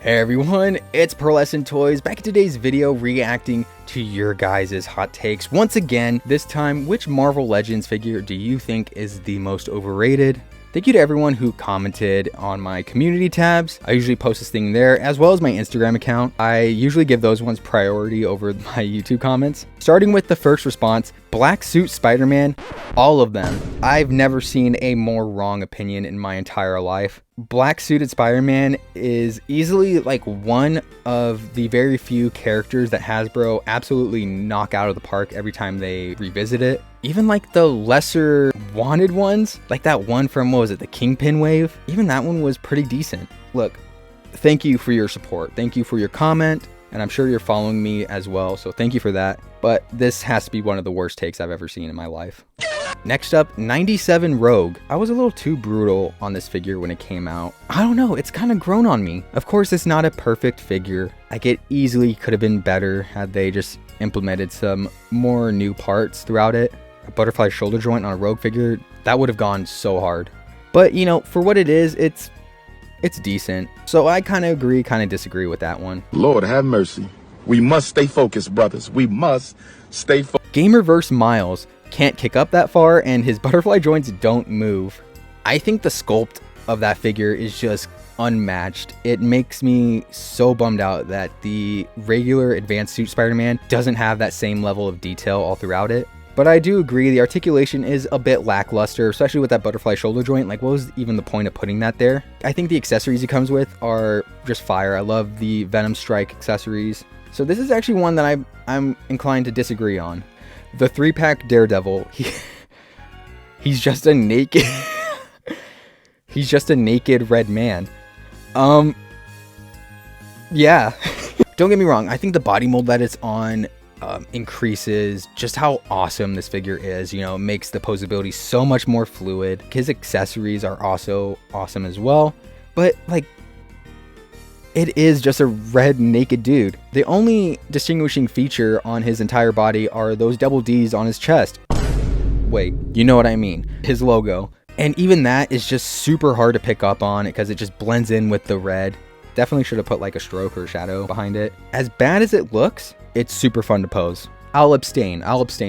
Hey everyone, it's Pearlescent Toys back in today's video reacting to your guys' hot takes. Once again, this time, which Marvel Legends figure do you think is the most overrated? Thank you to everyone who commented on my community tabs. I usually post this thing there, as well as my Instagram account. I usually give those ones priority over my YouTube comments. Starting with the first response, Black Suit Spider-Man, all of them. I've never seen a more wrong opinion in my entire life. Black Suited Spider-Man is easily like one of the very few characters that Hasbro absolutely knock out of the park every time they revisit it. Even like the lesser wanted ones, like that one from, what was it, the Kingpin wave? Even that one was pretty decent. Look, thank you for your support. Thank you for your comment, and I'm sure you're following me as well, so thank you for that. But this has to be one of the worst takes I've ever seen in my life. Next up, 97 Rogue. I was a little too brutal on this figure when it came out. I don't know, it's kind of grown on me. Of course, it's not a perfect figure. Like, it easily could have been better had they just implemented some more new parts throughout it. A butterfly shoulder joint on a Rogue figure, that would have gone so hard. But, you know, for what it is, it's decent. So I kind of agree, kind of disagree with that one. Lord have mercy. We must stay focused, brothers. We must stay focused. Gamerverse Miles can't kick up that far, and his butterfly joints don't move. I think the sculpt of that figure is just unmatched. It makes me so bummed out that the regular advanced suit Spider-Man doesn't have that same level of detail all throughout it. But I do agree the articulation is a bit lackluster, especially with that butterfly shoulder joint. Like, what was even the point of putting that there? I think the accessories he comes with are just fire. I love the Venom Strike accessories. So this is actually one that I'm inclined to disagree on. The 3-pack Daredevil, he's just a naked he's just a naked red man. Yeah. Don't get me wrong, I think the body mold that it's on increases just how awesome this figure is. You know, it makes the posability so much more fluid. His accessories are also awesome as well, but like, it is just a red naked dude. The only distinguishing feature on his entire body are those double D's on his chest. Wait, you know what I mean. His logo. And even that is just super hard to pick up on because it just blends in with the red. Definitely should have put like a stroke or shadow behind it. As bad as it looks, it's super fun to pose. I'll abstain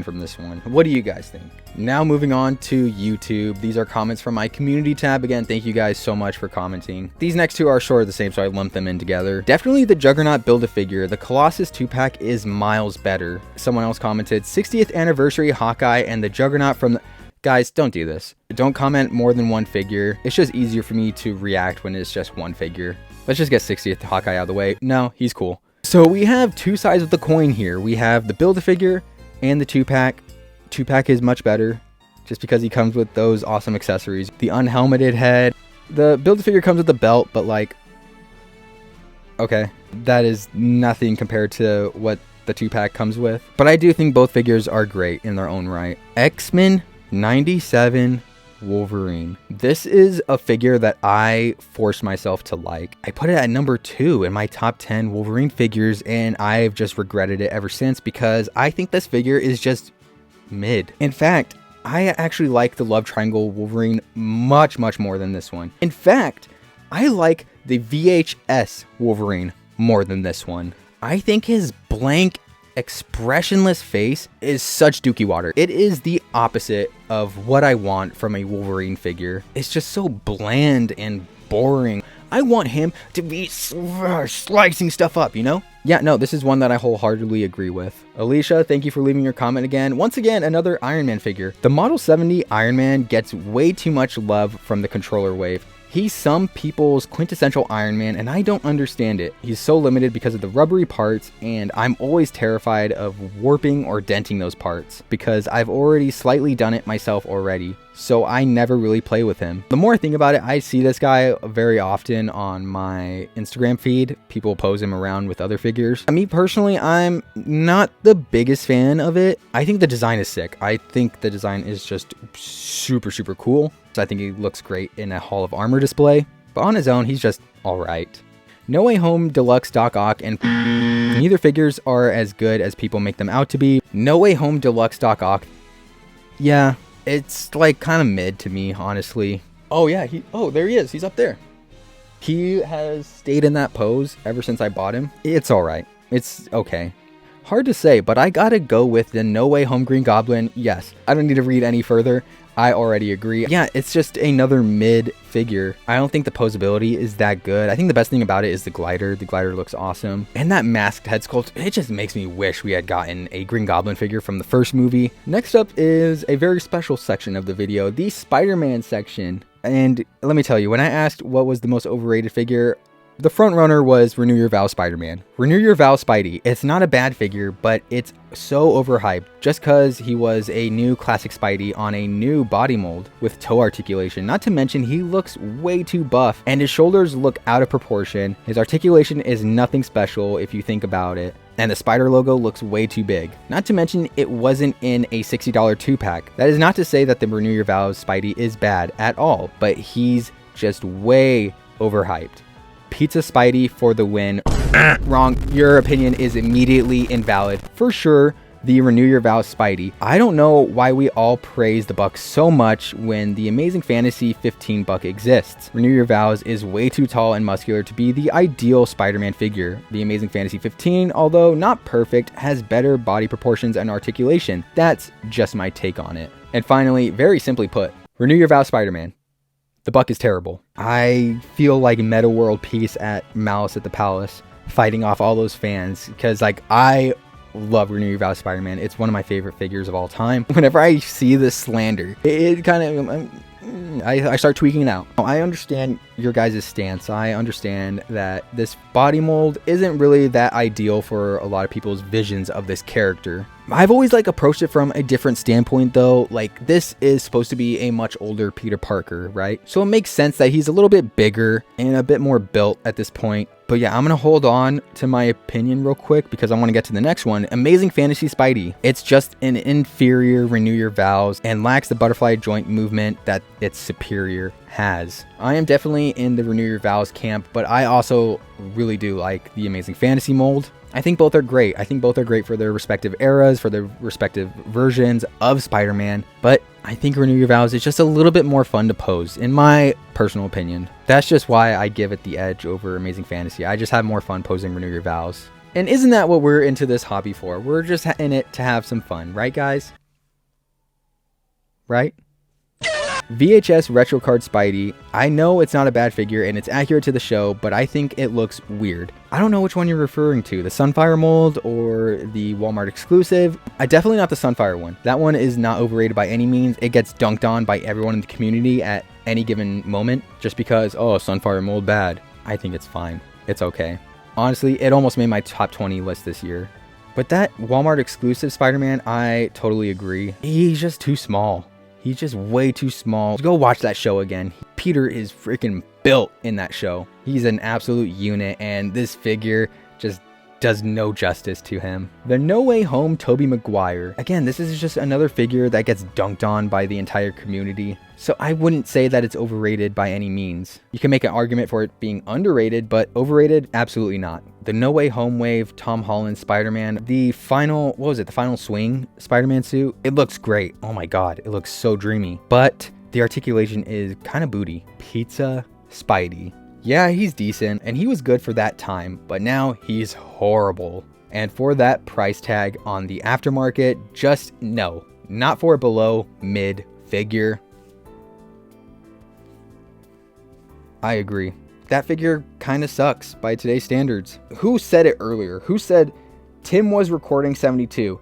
from this one. What do you guys think? Now moving on to YouTube. These are comments from my community tab. Again, thank you guys so much for commenting. These next two are sort of the same, so I lumped them in together. Definitely the Juggernaut Build-A-Figure. The Colossus 2-pack is miles better. Someone else commented, 60th anniversary Hawkeye and the Juggernaut from the... Guys, don't do this. Don't comment more than one figure. It's just easier for me to react when it's just one figure. Let's just get 60th Hawkeye out of the way. No, he's cool. So we have two sides of the coin here. We have the Build-A-Figure and the 2-pack. 2-pack is much better just because he comes with those awesome accessories. The unhelmeted head. The Build-A-Figure comes with the belt, but like, okay, that is nothing compared to what the 2-pack comes with. But I do think both figures are great in their own right. X-Men 97 Wolverine. This is a figure that I forced myself to like. I put it at number 2 in my top 10 Wolverine figures, and I've just regretted it ever since because I think this figure is just mid. In fact, I actually like the Love Triangle Wolverine much more than this one. In fact, I like the VHS Wolverine more than this one. I think his blank expressionless face is such dookie water. It is the opposite of what I want from a Wolverine figure. It's just so bland and boring. I want him to be slicing stuff up, you know? Yeah, no, this is one that I wholeheartedly agree with. Alicia, thank you for leaving your comment again. Once again, another Iron Man figure. The Model 70 Iron Man gets way too much love from the controller wave. He's some people's quintessential Iron Man, and I don't understand it. He's so limited because of the rubbery parts, and I'm always terrified of warping or denting those parts because I've already slightly done it myself already, so I never really play with him. The more I think about it, I see this guy very often on my Instagram feed. People pose him around with other figures. Me personally, I'm not the biggest fan of it. I think the design is sick. I think the design is just super cool. I think he looks great in a Hall of Armor display, but on his own, he's just alright. No Way Home Deluxe Doc Ock and neither figures are as good as people make them out to be. No Way Home Deluxe Doc Ock, yeah, it's like kind of mid to me, honestly. Oh yeah, there he is, he's up there. He has stayed in that pose ever since I bought him. It's alright. It's okay. Hard to say, but I gotta go with the No Way Home Green Goblin. Yes, I don't need to read any further. I already agree. Yeah, it's just another mid figure. I don't think the posability is that good. I think the best thing about it is the glider. The glider looks awesome. And that masked head sculpt, it just makes me wish we had gotten a Green Goblin figure from the first movie. Next up is a very special section of the video, the Spider-Man section. And let me tell you, when I asked what was the most overrated figure, the front runner was Renew Your Vows Spider-Man. Renew Your Vows Spidey. It's not a bad figure, but it's so overhyped just because he was a new classic Spidey on a new body mold with toe articulation. Not to mention he looks way too buff and his shoulders look out of proportion. His articulation is nothing special if you think about it. And the spider logo looks way too big. Not to mention it wasn't in a $60 2-pack. That is not to say that the Renew Your Vows Spidey is bad at all, but he's just way overhyped. Pizza Spidey for the win. Wrong. Your opinion is immediately invalid. For sure, the Renew Your Vows Spidey. I don't know why we all praise the buck so much when the Amazing Fantasy 15 buck exists. Renew Your Vows is way too tall and muscular to be the ideal Spider-Man figure. The Amazing Fantasy 15, although not perfect, has better body proportions and articulation. That's just my take on it. And finally, very simply put, Renew Your Vows Spider-Man. The buck is terrible. I feel like Meta World Peace at Malice at the Palace, fighting off all those fans, because like I love Renew Your Vows Spider-Man. It's one of my favorite figures of all time. Whenever I see this slander, it kind of I start tweaking it out. I understand your guys' stance. I understand that this body mold isn't really that ideal for a lot of people's visions of this character. I've always like approached it from a different standpoint though. Like this is supposed to be a much older Peter Parker, right? So it makes sense that he's a little bit bigger and a bit more built at this point. But yeah, I'm going to hold on to my opinion real quick because I want to get to the next one. Amazing Fantasy Spidey. It's just an inferior Renew Your Vows and lacks the butterfly joint movement that its superior has. I am definitely in the Renew Your Vows camp, but I also really do like the Amazing Fantasy mold. I think both are great. I think both are great for their respective eras, for their respective versions of Spider-Man, but I think Renew Your Vows is just a little bit more fun to pose, in my personal opinion. That's just why I give it the edge over Amazing Fantasy. I just have more fun posing Renew Your Vows. And isn't that what we're into this hobby for? We're just in it to have some fun, right guys? Right? VHS Retro Card Spidey. I know it's not a bad figure and it's accurate to the show, but I think it looks weird. I don't know which one you're referring to, the Sunfire mold or the Walmart exclusive. Definitely not the Sunfire one. That one is not overrated by any means. It gets dunked on by everyone in the community at any given moment just because, oh, Sunfire mold bad. I think it's fine. It's okay. Honestly, it almost made my top 20 list this year. But that Walmart exclusive Spider-Man, I totally agree. He's just too small. He's just way too small. Go watch that show again. Peter is freaking built in that show. He's an absolute unit, and this figure just does no justice to him. The No Way Home Toby Maguire. Again, this is just another figure that gets dunked on by the entire community. So I wouldn't say that it's overrated by any means. You can make an argument for it being underrated, but overrated, absolutely not. The No Way Home Wave Tom Holland Spider-Man, the final, what was it? The final swing Spider-Man suit. It looks great. Oh my God, it looks so dreamy. But the articulation is kind of booty. Pizza Spidey. Yeah, he's decent and he was good for that time, but now he's horrible. And for that price tag on the aftermarket, just no, not for a below mid figure. I agree. That figure kind of sucks by today's standards. Who said it earlier? Who said Tim was recording 72?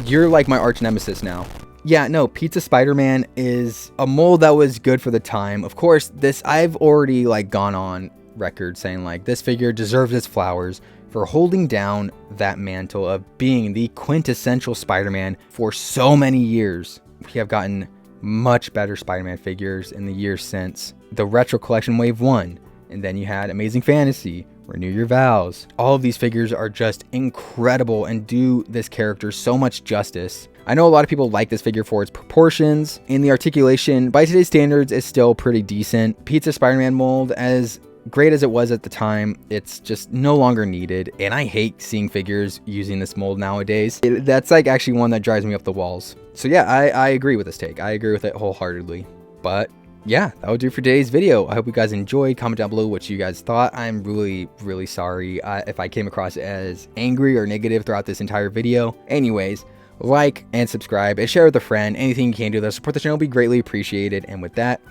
You're like my arch nemesis now. Yeah, no, Pizza Spider-Man is a mold that was good for the time. Of course, I've already like gone on record saying like this figure deserves its flowers for holding down that mantle of being the quintessential Spider-Man for so many years. We have gotten much better Spider-Man figures in the years since. The Retro Collection Wave 1, and then you had Amazing Fantasy, Renew Your Vows. All of these figures are just incredible and do this character so much justice. I know a lot of people like this figure for its proportions, and the articulation by today's standards is still pretty decent. Pizza Spider-Man mold, as great as it was at the time, it's just no longer needed, and I hate seeing figures using this mold nowadays. That's like actually one that drives me up the walls. So yeah, I agree with this take. I agree with it wholeheartedly. But yeah, that would do for today's video. I hope you guys enjoyed. Comment down below what you guys thought. I'm really sorry if I came across as angry or negative throughout this entire video. Anyways, like and subscribe and share with a friend. Anything you can do to support the channel will be greatly appreciated. And with that,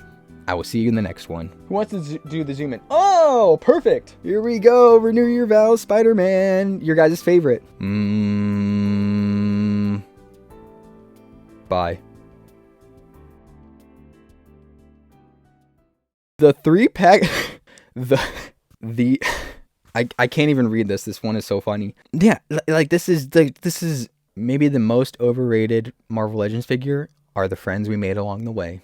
I will see you in the next one. Who wants to do the zoom in? Oh, perfect. Here we go. Renew your vows, Spider-Man. Your guys' favorite. Bye. The 3-pack, I can't even read this. This one is so funny. Yeah, like this is maybe the most overrated Marvel Legends figure are the friends we made along the way.